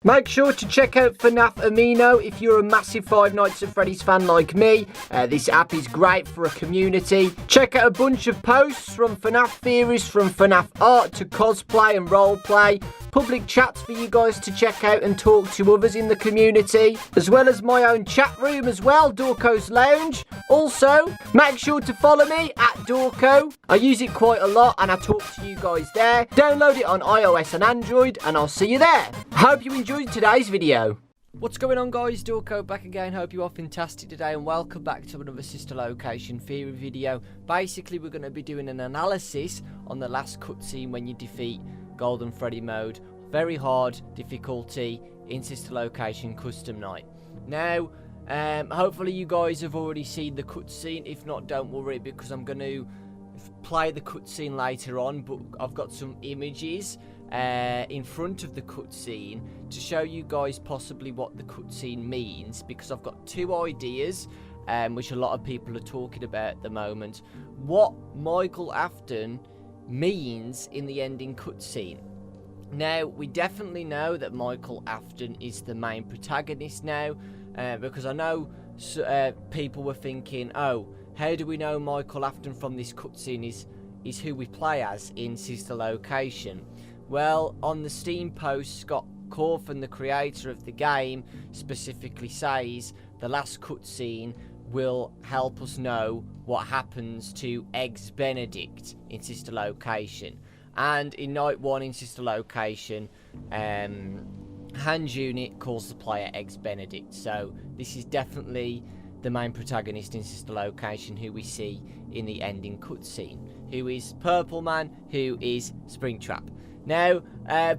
Make sure to check out FNAF Amino if you're a massive Five Nights at Freddy's fan like me. This app is great for a community. Check out a bunch of posts from FNAF theories, from FNAF art to cosplay and roleplay. Public chats for you guys to check out and talk to others in the community, as well as my own chat room as well, Dawko's Lounge. Also, make sure to follow me at Dawko. I use it quite a lot and I talk to you guys there. Download it on iOS and Android and I'll see you there. Hope you enjoyed today's video. What's going on, guys? Dawko back again. Hope you are fantastic today and welcome back to another sister location theory video. Basically, we're going to be doing an analysis on the last cutscene when you defeat Golden Freddy mode. Very hard difficulty in sister location custom night. Now, hopefully you guys have already seen the cutscene. If not, don't worry, because I'm going to play the cutscene later on, but I've got some images in front of the cutscene to show you guys possibly what the cutscene means, because I've got two ideas which a lot of people are talking about at the moment. What Michael Afton means in the ending cutscene. Now, we definitely know that Michael Afton is the main protagonist now, because I know people were thinking, oh, how do we know Michael Afton from this cutscene is who we play as in sister location? Well, on the Steam post, Scott Corfin, the creator of the game, specifically says the last cutscene will help us know what happens to Eggs Benedict in sister location. And in night 1 in sister location, Hand Unit calls the player Eggs Benedict. So this is definitely the main protagonist in sister location, who we see in the ending cutscene, who is Purple Man, who is Springtrap. Now,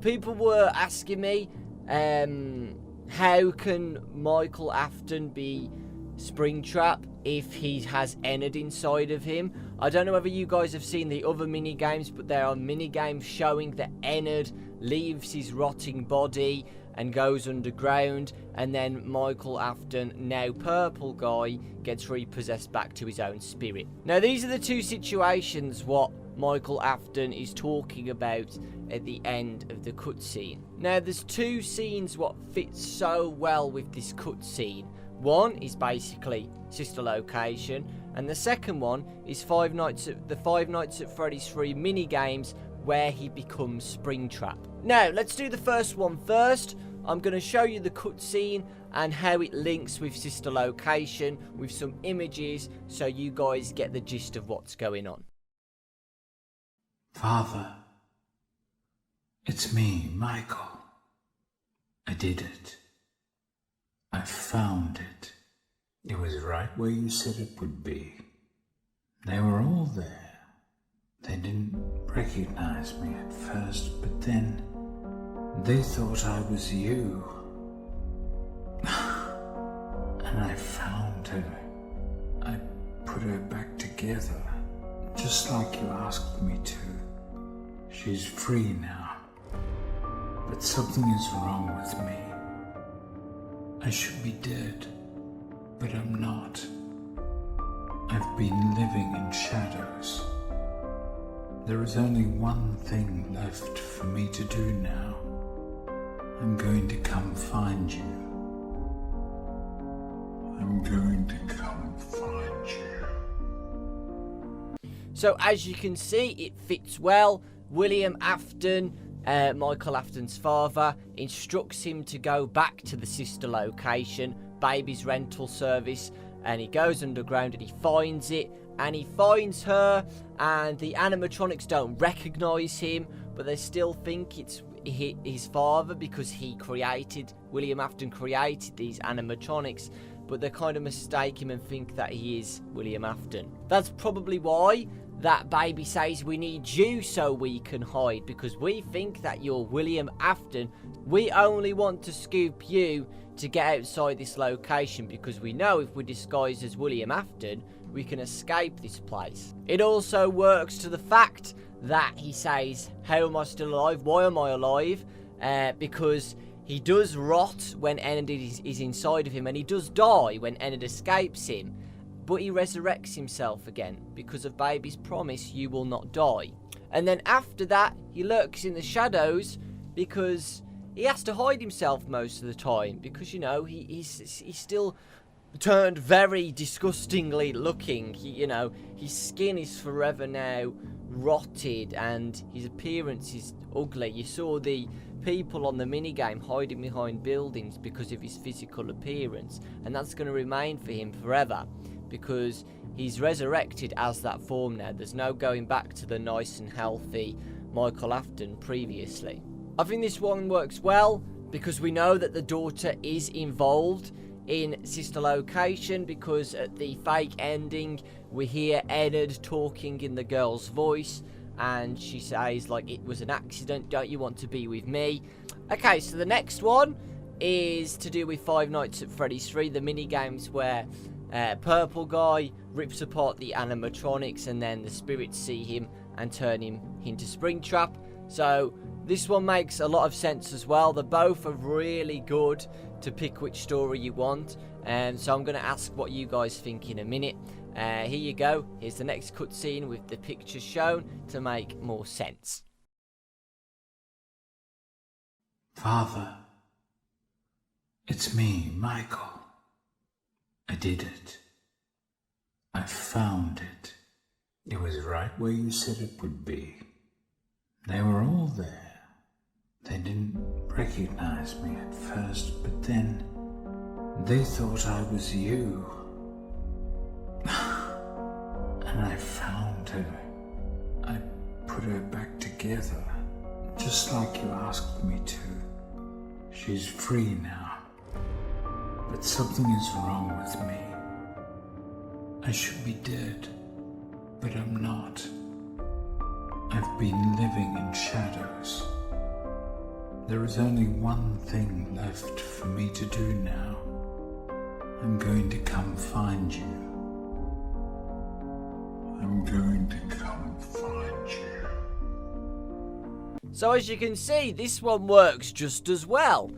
people were asking me, how can Michael Afton be Springtrap if he has Ennard inside of him? I don't know whether you guys have seen the other mini games, but there are mini games showing that Ennard leaves his rotting body and goes underground, and then Michael Afton, now Purple Guy, gets repossessed back to his own spirit. Now, these are the two situations what Michael Afton is talking about at the end of the cutscene. Now, there's two scenes what fit so well with this cutscene. One is basically sister location, and the second one is the Five Nights at Freddy's 3 mini games where he becomes Springtrap. Now, let's do the first one first. I'm going to show you the cutscene and how it links with sister location with some images so you guys get the gist of what's going on. Father, it's me, Michael. I did it. I found it. It was right where you said it would be. They were all there. They didn't recognize me at first, but then they thought I was you. And I found her. I put her back together, just like you asked me to. She's free now. But something is wrong with me. I should be dead, but I'm not. I've been living in shadows. There is only one thing left for me to do now. I'm going to come find you. I'm going to come find you. So, as you can see, it fits well. William Afton, Michael Afton's father, instructs him to go back to the sister location, Baby's rental service, and he goes underground and he finds it, and he finds her, and the animatronics don't recognize him, but they still think it's his father because William Afton created these animatronics, but they kind of mistake him and think that he is William Afton. That's probably why that baby says, we need you so we can hide, because we think that you're William Afton. We only want to scoop you to get outside this location, because we know if we're disguised as William Afton, we can escape this place. It also works to the fact that he says, how am I still alive? Why am I alive? Because he does rot when Ennard is inside of him, and he does die when Ennard escapes him. But he resurrects himself again because of Baby's promise, you will not die. And then after that, he lurks in the shadows because he has to hide himself most of the time because, you know, he's still turned very disgustingly looking. His skin is forever now rotted and his appearance is ugly. You saw the people on the minigame hiding behind buildings because of his physical appearance, and that's going to remain for him forever because he's resurrected as that form now. There's no going back to the nice and healthy Michael Afton previously. I think this one works well because we know that the daughter is involved in Sister Location, because at the fake ending we hear Ennard talking in the girl's voice and she says, like, it was an accident, don't you want to be with me? Okay, so the next one is to do with Five Nights at Freddy's 3, the mini games where Purple Guy rips apart the animatronics and then the spirits see him and turn him into Springtrap. So this one makes a lot of sense as well. They both are really good to pick which story you want, and so I'm going to ask what you guys think in a minute. Here you go. Here's the next cutscene with the pictures shown to make more sense. Father, it's me, Michael. I did it. I found it. It was right where you said it would be. They were all there. They didn't recognize me at first, but then they thought I was you. And I found her. I put her back together, just like you asked me to. She's free now. But something is wrong with me. I should be dead, but I'm not. I've been living in shadows. There is only one thing left for me to do now. I'm going to come find you. I'm going to come find you. So as you can see, this one works just as well.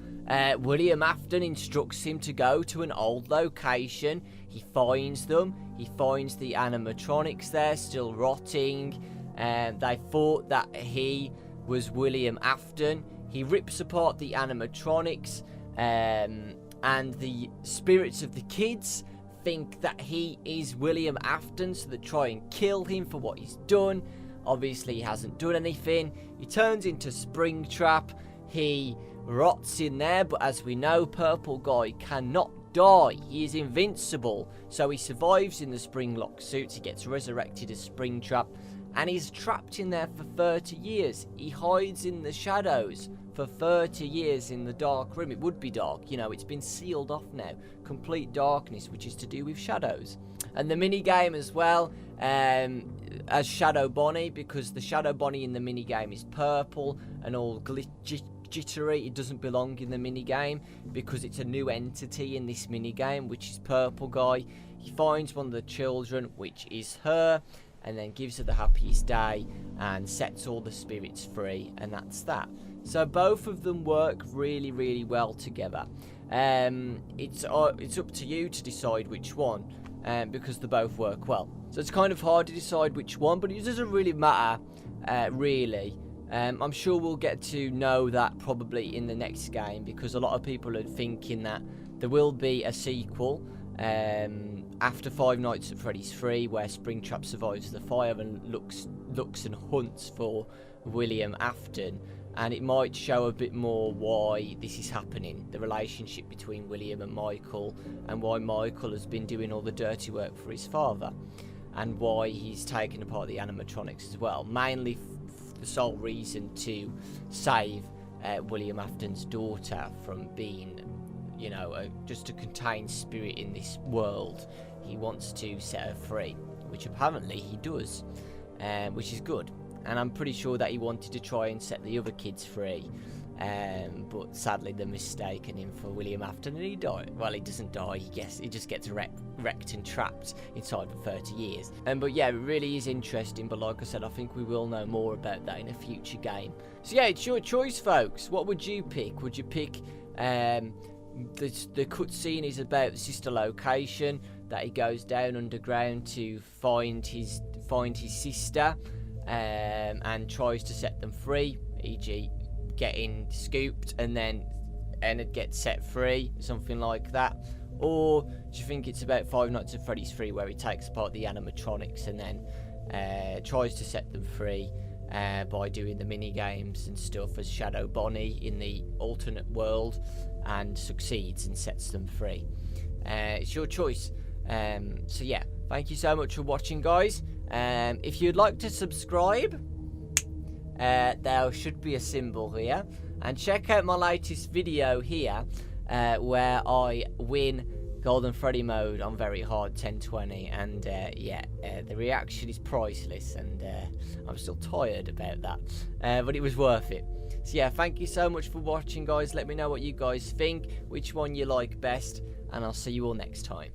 William Afton instructs him to go to an old location. He finds them. He finds the animatronics there still rotting. They thought that he was William Afton. He rips apart the animatronics, and the spirits of the kids think that he is William Afton, so they try and kill him for what he's done. Obviously, he hasn't done anything. He turns into Springtrap. He rots in there, but as we know, Purple Guy cannot die. He is invincible, so he survives in the Springlock suits. He gets resurrected as Springtrap, and he's trapped in there for 30 years. He hides in the shadows for 30 years in the dark room. It would be dark, you know, it's been sealed off now. Complete darkness, which is to do with shadows. And the minigame as well, as Shadow Bonnie, because the Shadow Bonnie in the minigame is purple and all jittery. It doesn't belong in the minigame because it's a new entity in this minigame, which is Purple Guy. He finds one of the children, which is her, and then gives her the happiest day and sets all the spirits free, and that's that. So both of them work really, really well together. It's up to you to decide which one, because they both work well. So it's kind of hard to decide which one, but it doesn't really matter, really. I'm sure we'll get to know that probably in the next game, because a lot of people are thinking that there will be a sequel after Five Nights at Freddy's 3, where Springtrap survives the fire and looks and hunts for William Afton, and it might show a bit more why this is happening, the relationship between William and Michael, and why Michael has been doing all the dirty work for his father, and why he's taken apart the animatronics as well, mainly the sole reason to save William Afton's daughter from being, you know, just a contained spirit in this world. He wants to set her free, which apparently he does, which is good. And I'm pretty sure that he wanted to try and set the other kids free, but sadly they're mistaken him for William Afton, and he died. Well, he doesn't die, he just gets wrecked and trapped inside for 30 years. But yeah, it really is interesting, but like I said, I think we will know more about that in a future game. So yeah, it's your choice, folks. What would you pick? Would you pick the cutscene is about the Sister Location, that he goes down underground to find his sister, and tries to set them free, e.g. getting scooped and then Ennard gets set free, something like that? Or do you think it's about Five Nights at Freddy's 3 where he takes apart the animatronics and then tries to set them free by doing the mini games and stuff as Shadow Bonnie in the alternate world, and succeeds and sets them free? It's your choice. So yeah, thank you so much for watching, guys. If you'd like to subscribe, there should be a symbol here, and check out my latest video here where I win Golden Freddy mode on very hard 1020, and the reaction is priceless, and I'm still tired about that, but it was worth it. So yeah, thank you so much for watching, guys. Let me know what you guys think, which one you like best, and I'll see you all next time.